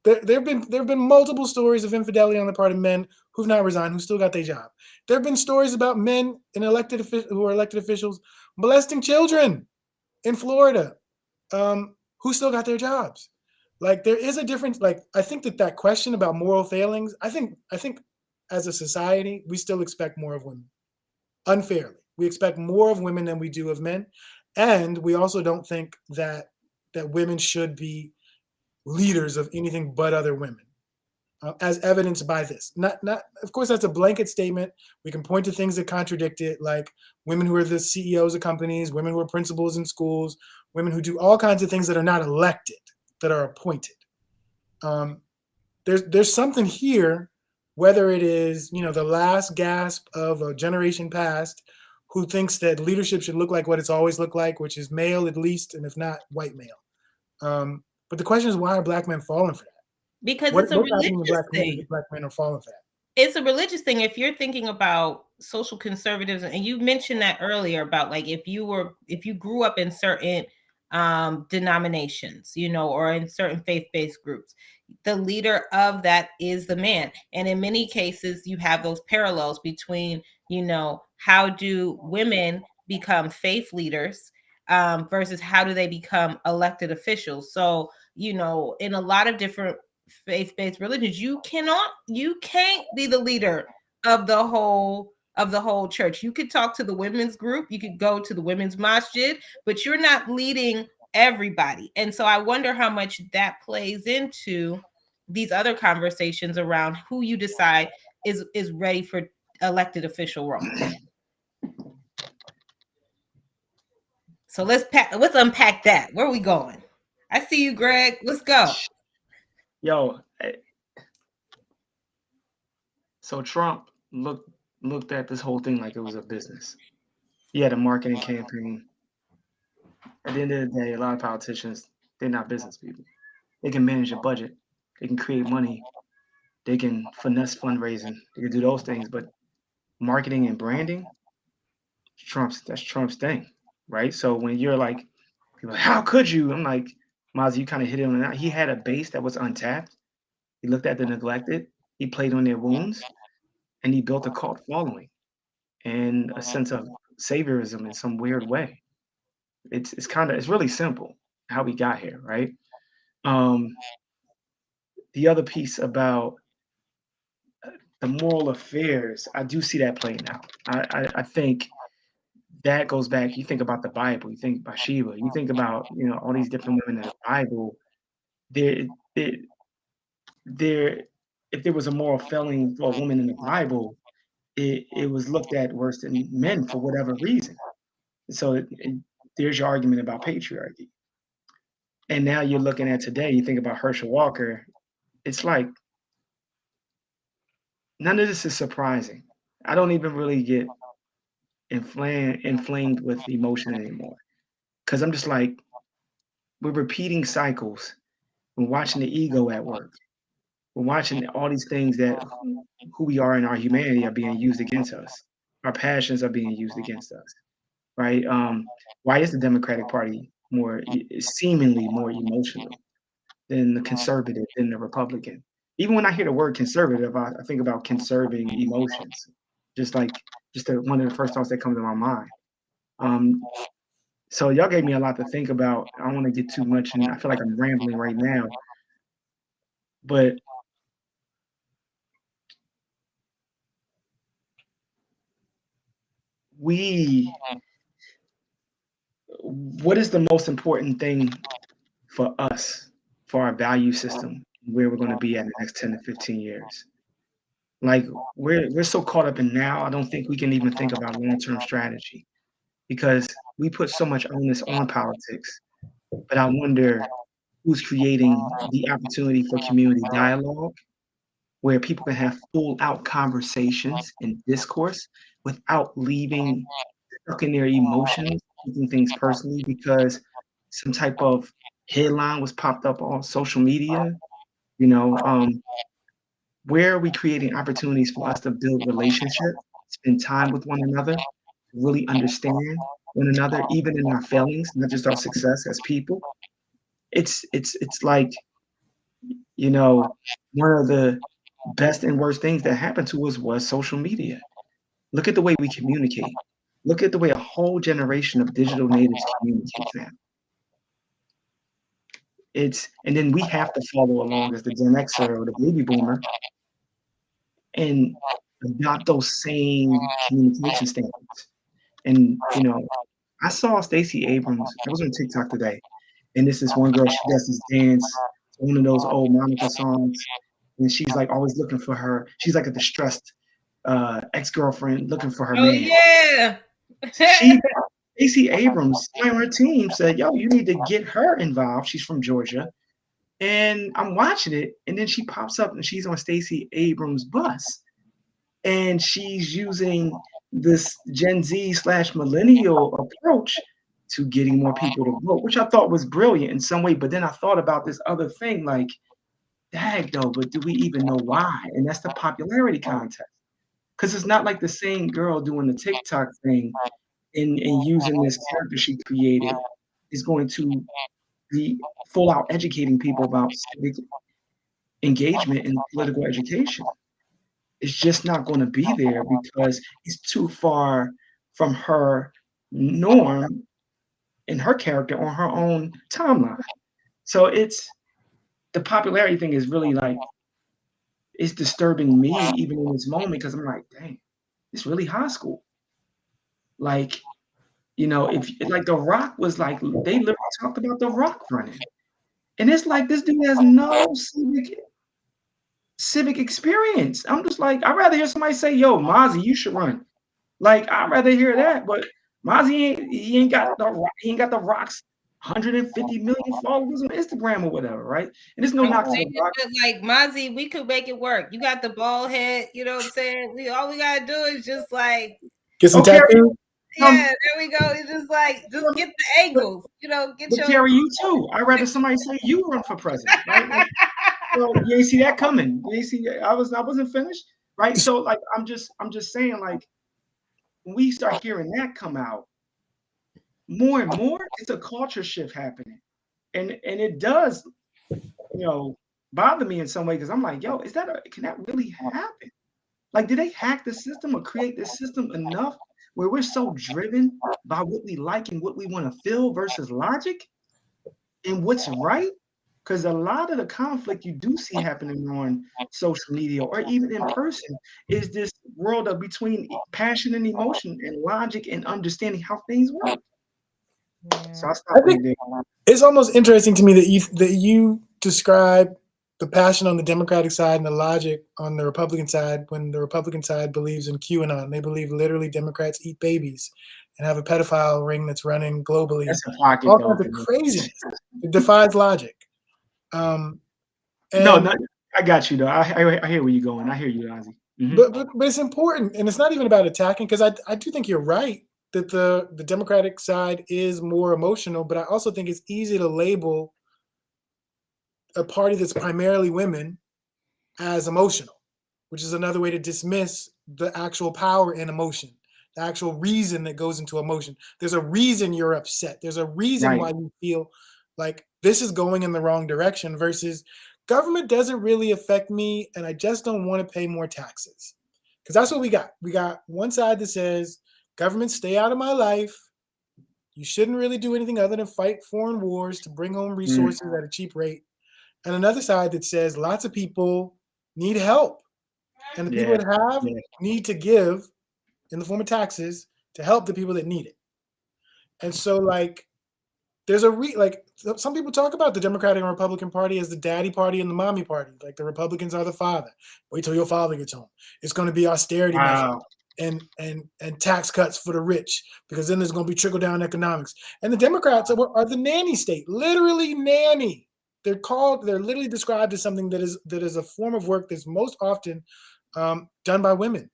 there have been multiple stories of infidelity on the part of men who've not resigned, who still got their job. There have been stories about men who are elected officials molesting children in Florida, who still got their jobs. Like there is a difference. Like I think that question about moral failings, I think as a society, we still expect more of women. Unfairly. We expect more of women than we do of men. And we also don't think that women should be leaders of anything but other women, as evidenced by this. Not, of course, that's a blanket statement. We can point to things that contradict it, like women who are the CEOs of companies, women who are principals in schools, women who do all kinds of things that are not elected, that are appointed. There's something here, whether it is, the last gasp of a generation past who thinks that leadership should look like what it's always looked like, which is male at least, and if not, white male. But the question is, why are Black men falling for that? Because it's a religious thing. Black men are falling for that. It's a religious thing. If you're thinking about social conservatives, and you mentioned that earlier about like if you grew up in certain denominations, or in certain faith-based groups, the leader of that is the man. And in many cases, you have those parallels between, how do women become faith leaders versus how do they become elected officials. So, in a lot of different faith-based religions, you can't be the leader of the whole church. You could talk to the women's group, you could go to the women's masjid, but you're not leading everybody. And so I wonder how much that plays into these other conversations around who you decide is ready for elected official roles. So let's unpack that. Where are we going? I see you, Greg. Let's go. Yo, so Trump looked at this whole thing like it was a business. He had a marketing campaign. At the end of the day, a lot of politicians, they're not business people. They can manage a budget. They can create money. They can finesse fundraising. They can do those things. But marketing and branding, that's Trump's thing, right? So when you're like, people are like, how could you? I'm like, Mozzie, you kind of hit it on the. He had a base that was untapped. He looked at the neglected. He played on their wounds, and he built a cult following and a sense of saviorism in some weird way. It's really simple how we got here, right? The other piece about the moral affairs, I do see that playing out. I think that goes back. You think about the Bible, you think Bathsheba, you think about all these different women in the Bible. There, if there was a moral failing for a woman in the Bible, it was looked at worse than men for whatever reason. So there's your argument about patriarchy. And now you're looking at today, you think about Herschel Walker, it's like none of this is surprising. I don't even really get inflamed with emotion anymore. Because I'm just like, we're repeating cycles. We're watching the ego at work. We're watching all these things that who we are in our humanity are being used against us. Our passions are being used against us, right? Why is the Democratic Party seemingly more emotional than the conservative, than the Republican? Even when I hear the word conservative, I think about conserving emotions, just one of the first thoughts that comes to my mind. So y'all gave me a lot to think about. I don't want to get too much, and I feel like I'm rambling right now, but what is the most important thing for us, for our value system, where we're going to be at in the next 10 to 15 years? Like we're so caught up in now, I don't think we can even think about long-term strategy because we put so much onus on politics. But I wonder who's creating the opportunity for community dialogue where people can have full out conversations and discourse without leaving stuck in their emotions, taking things personally because some type of headline was popped up on social media. You know, where are we creating opportunities for us to build relationships, spend time with one another, really understand one another, even in our failings, not just our success as people? It's like, you know, one of the best and worst things that happened to us was social media. Look at the way we communicate. Look at the way a whole generation of digital natives communicates now. And then we have to follow along as the Gen Xer or the baby boomer and adopt those same communication standards. And I saw Stacey Abrams. I was on TikTok today, and this is one girl. She does this dance, one of those old Monica songs, and she's like always looking for her. She's like a distressed ex-girlfriend looking for her Oh man. yeah. Stacey Abrams on her team said, "Yo, you need to get her involved." She's from Georgia, and I'm watching it, and then she pops up, and she's on Stacey Abrams' bus, and she's using this Gen Z / millennial approach to getting more people to vote, which I thought was brilliant in some way. But then I thought about this other thing, like, dag though, but do we even know why? And that's the popularity contest. Because it's not like the same girl doing the TikTok thing and using this character she created is going to be full out educating people about civic engagement and political education. It's just not going to be there because it's too far from her norm and her character on her own timeline. So the popularity thing is really like, it's disturbing me even in this moment because I'm like, dang, it's really high school. Like, if like The Rock was like, they literally talked about The Rock running. And it's like, this dude has no civic experience. I'm just like, I'd rather hear somebody say, yo, Mozzie, you should run. Like, I'd rather hear that. But Mozzie ain't got the Rock's 150 million followers on Instagram or whatever, right? And there's no knock to The Rock. Like Mozzie, we could make it work. You got the bald head, you know what I'm saying? All we gotta do is just like get some tattoos. Yeah, there we go. It's just like get the angles, But Terry, you too. I'd rather somebody say you run for president, right? Like, so you ain't see that coming. You ain't see I wasn't finished, right? So like I'm just saying, like, when we start hearing that come out more and more, it's a culture shift happening. And it does, bother me in some way because I'm like, yo, can that really happen? Like, did they hack the system or create this system enough where we're so driven by what we like and what we want to feel versus logic and what's right? Because a lot of the conflict you do see happening on social media or even in person is this world of between passion and emotion and logic and understanding how things work. So I think it's almost interesting to me that you describe the passion on the Democratic side and the logic on the Republican side when the Republican side believes in QAnon. They believe literally Democrats eat babies and have a pedophile ring that's running globally. That's a pocket, all kinds of craziness. It defies logic. No, I got you though. I hear where you're going. I hear you, Ozzy. Hmm. but it's important, and it's not even about attacking, because I do think you're right that the Democratic side is more emotional, but I also think it's easy to label a party that's primarily women as emotional, which is another way to dismiss the actual power in emotion, the actual reason that goes into emotion. There's a reason you're upset. There's a reason Right. why you feel like this is going in the wrong direction versus government doesn't really affect me and I just don't want to pay more taxes. Because that's what we got. We got one side that says, government, stay out of my life. You shouldn't really do anything other than fight foreign wars to bring home Mm. resources at a cheap rate. And another side that says lots of people need help. And the people Yeah. that have Yeah. need to give in the form of taxes to help the people that need it. And so, like, there's like some people talk about the Democratic and Republican Party as the daddy party and the mommy party. Like the Republicans are the father. Wait till your father gets home. It's going to be austerity measures Wow. and tax cuts for the rich, because then there's going to be trickle down economics. And the Democrats are the nanny state, literally nanny. They're literally described as something that is a form of work that's most often done by women.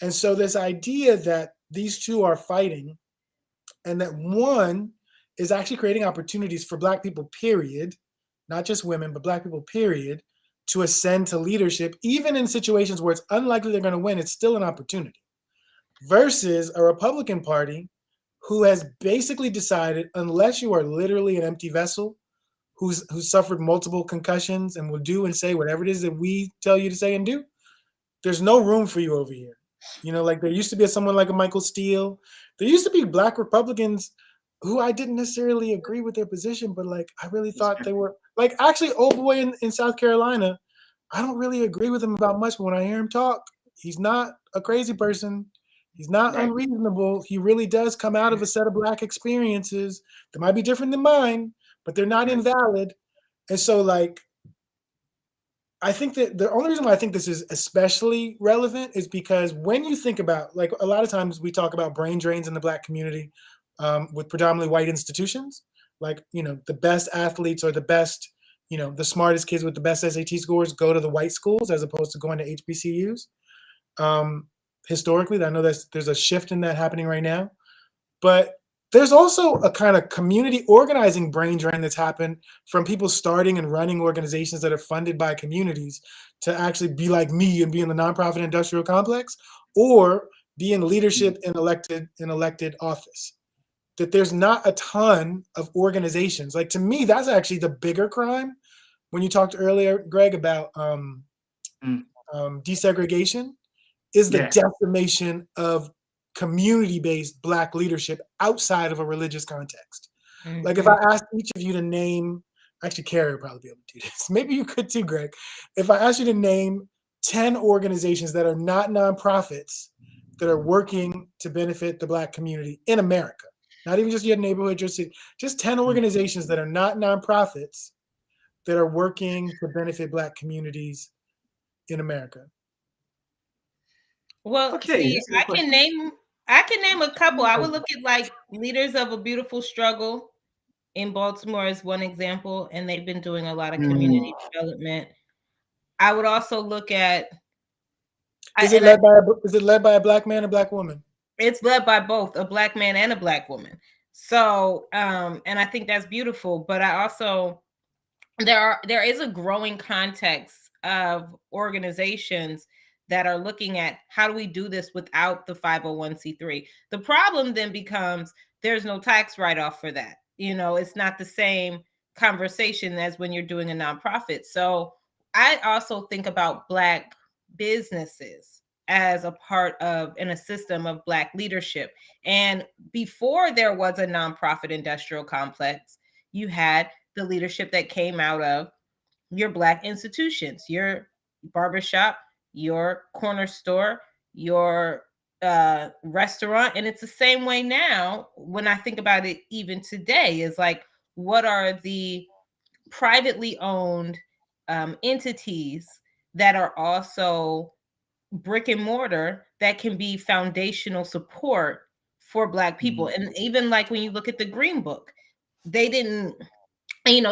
And so this idea that these two are fighting and that one is actually creating opportunities for Black people, period, not just women, but Black people, period, to ascend to leadership, even in situations where it's unlikely they're going to win, it's still an opportunity. Versus a Republican Party who has basically decided, unless you are literally an empty vessel who's suffered multiple concussions and will do and say whatever it is that we tell you to say and do, there's no room for you over here. Like there used to be someone like a Michael Steele. There used to be Black Republicans who I didn't necessarily agree with their position, but like I really thought they were like actually old boy in South Carolina. I don't really agree with him about much, but when I hear him talk, he's not a crazy person. He's not Right. unreasonable. He really does come out of a set of Black experiences that might be different than mine, but they're not Right. invalid. And so like I think that the only reason why I think this is especially relevant is because when you think about, like, a lot of times we talk about brain drains in the Black community with predominantly white institutions, like, the best athletes or the best, the smartest kids with the best SAT scores go to the white schools as opposed to going to HBCUs. Historically, I know there's a shift in that happening right now. But there's also a kind of community organizing brain drain that's happened from people starting and running organizations that are funded by communities to actually be like me and be in the nonprofit industrial complex or be in leadership in elected office. That there's not a ton of organizations. Like to me, that's actually the bigger crime. When you talked earlier, Greg, about Mm. desegregation, is the Yeah. decimation of community-based Black leadership outside of a religious context. Like if I asked each of you to name, actually Carrie would probably be able to do this. Maybe you could too, Greg. If I asked you to name 10 organizations that are not nonprofits that are working to benefit the Black community in America, not even just your neighborhood, your city, just 10 Mm. organizations that are not nonprofits that are working to benefit Black communities in America. Well, Okay. see, That's a good question. I can name a couple. I would look at like Leaders of a Beautiful Struggle in Baltimore as one example, and they've been doing a lot of Mm. community development. I would also look at Is it led by a Black man or Black woman? it's led by both a Black man and a Black woman. So, and I think that's beautiful. But I also there is a growing context of organizations that are looking at how do we do this without the 501c3. The problem then becomes there's no tax write-off for that. It's not the same conversation as when you're doing a nonprofit. So I also think about Black businesses as a part of in a system of Black leadership. And before there was a nonprofit industrial complex, you had the leadership that came out of your Black institutions, your barbershop, your corner store, your restaurant. And it's the same way now when I think about it, even today, is like, what are the privately owned entities that are also brick and mortar that can be foundational support for Black people? Mm. And even like when you look at the Green Book, they didn't,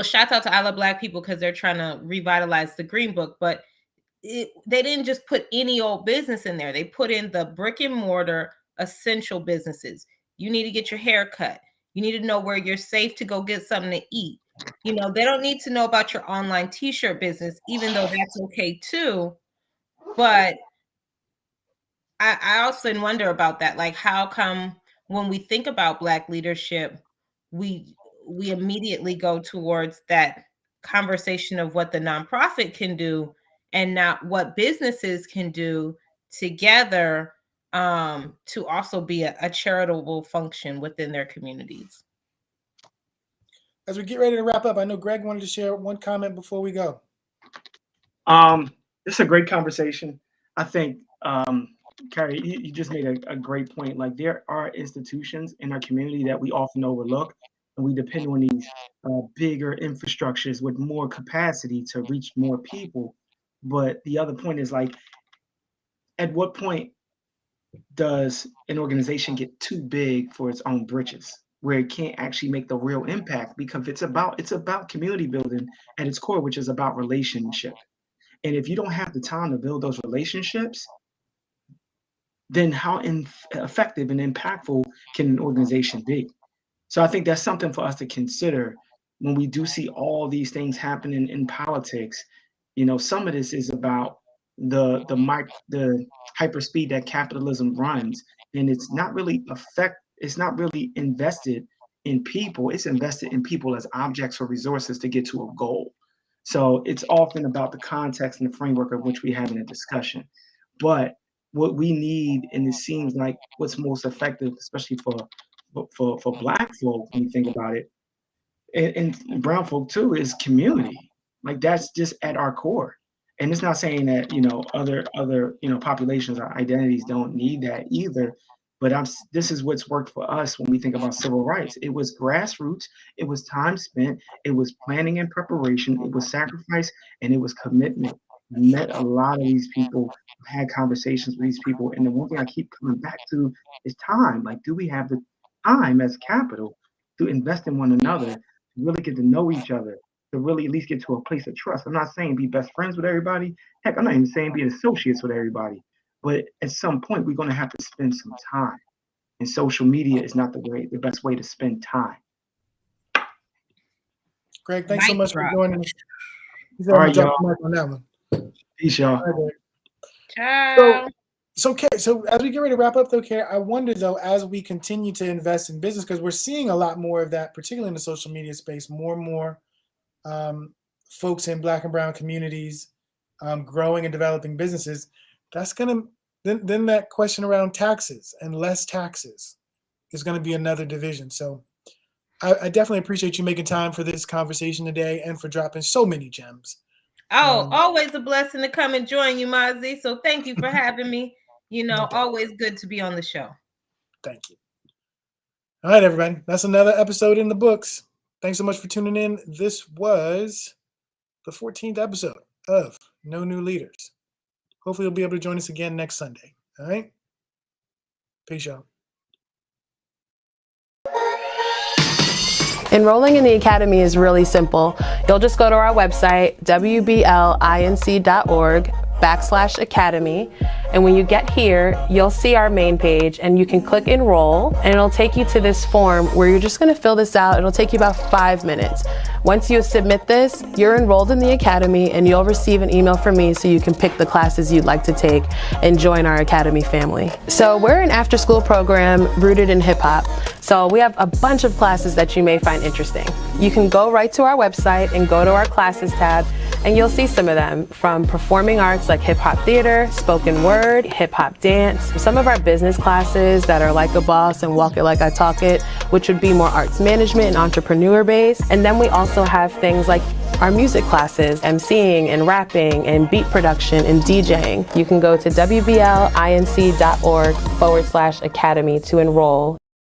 shout out to all the Black people because they're trying to revitalize the Green Book. But they didn't just put any old business in there. They put in the brick and mortar essential businesses. You need to get your hair cut. You need to know where you're safe to go get something to eat. You know, they don't need to know about your online t-shirt business, even though that's okay too. But I also wonder about that. Like, how come when we think about Black leadership, we immediately go towards that conversation of what the nonprofit can do and not what businesses can do together to also be a charitable function within their communities. As we get ready to wrap up, I know Greg wanted to share one comment before we go. It's a great conversation. I think, Carrie, you just made a great point. Like, there are institutions in our community that we often overlook, and we depend on these bigger infrastructures with more capacity to reach more people. But the other point is, like, at what point does an organization get too big for its own britches, where it can't actually make the real impact? Because it's about community building at its core, which is about relationship. And if you don't have the time to build those relationships, then how effective and impactful can an organization be? So I think that's something for us to consider when we do see all these things happening in politics. You know, some of this is about the hyper speed that capitalism runs, and it's not really invested in people. It's invested in people as objects or resources to get to a goal. So it's often about the context and the framework of which we have in a discussion. But what we need, and it seems like what's most effective, especially for Black folk, when you think about it, and brown folk too, is community. Like, that's just at our core. And it's not saying that, other populations or identities don't need that either. But this is what's worked for us when we think about civil rights. It was grassroots, it was time spent, it was planning and preparation, it was sacrifice, and it was commitment. I met a lot of these people, had conversations with these people, and the one thing I keep coming back to is time. Like, do we have the time as capital to invest in one another, to really get to know each other, to really at least get to a place of trust? I'm not saying be best friends with everybody. Heck, I'm not even saying be associates with everybody. But at some point, we're going to have to spend some time. And social media is not the best way to spend time. Greg, thanks so much for joining us. All right, y'all. On that one. Peace, y'all. Ciao. So as we get ready to wrap up, though, Carrie, I wonder, though, as we continue to invest in business, because we're seeing a lot more of that, particularly in the social media space, more and more folks in Black and brown communities growing and developing businesses. That's going to, then that question around taxes and less taxes is going to be another division. So I definitely appreciate you making time for this conversation today and for dropping so many gems. Always a blessing to come and join you, Mazi. So thank you for having me. Always good to be on the show. Thank you. All right, everybody. That's another episode in the books. Thanks so much for tuning in. This was the 14th episode of No New Leaders. Hopefully you'll be able to join us again next Sunday. All right? Peace, y'all. Enrolling in the Academy is really simple. You'll just go to our website, wblinc.org/academy. And when you get here, you'll see our main page and you can click enroll and it'll take you to this form where you're just gonna fill this out. It'll take you about 5 minutes. Once you submit this, you're enrolled in the Academy and you'll receive an email from me so you can pick the classes you'd like to take and join our Academy family. So we're an after-school program rooted in hip hop. So we have a bunch of classes that you may find interesting. You can go right to our website and go to our classes tab and you'll see some of them, from performing arts like hip hop theater, spoken word, hip hop dance, some of our business classes that are like a boss and walk it like I talk it, which would be more arts management and entrepreneur based. And then we also have things like our music classes, emceeing and rapping and beat production and DJing. You can go to wblinc.org/academy to enroll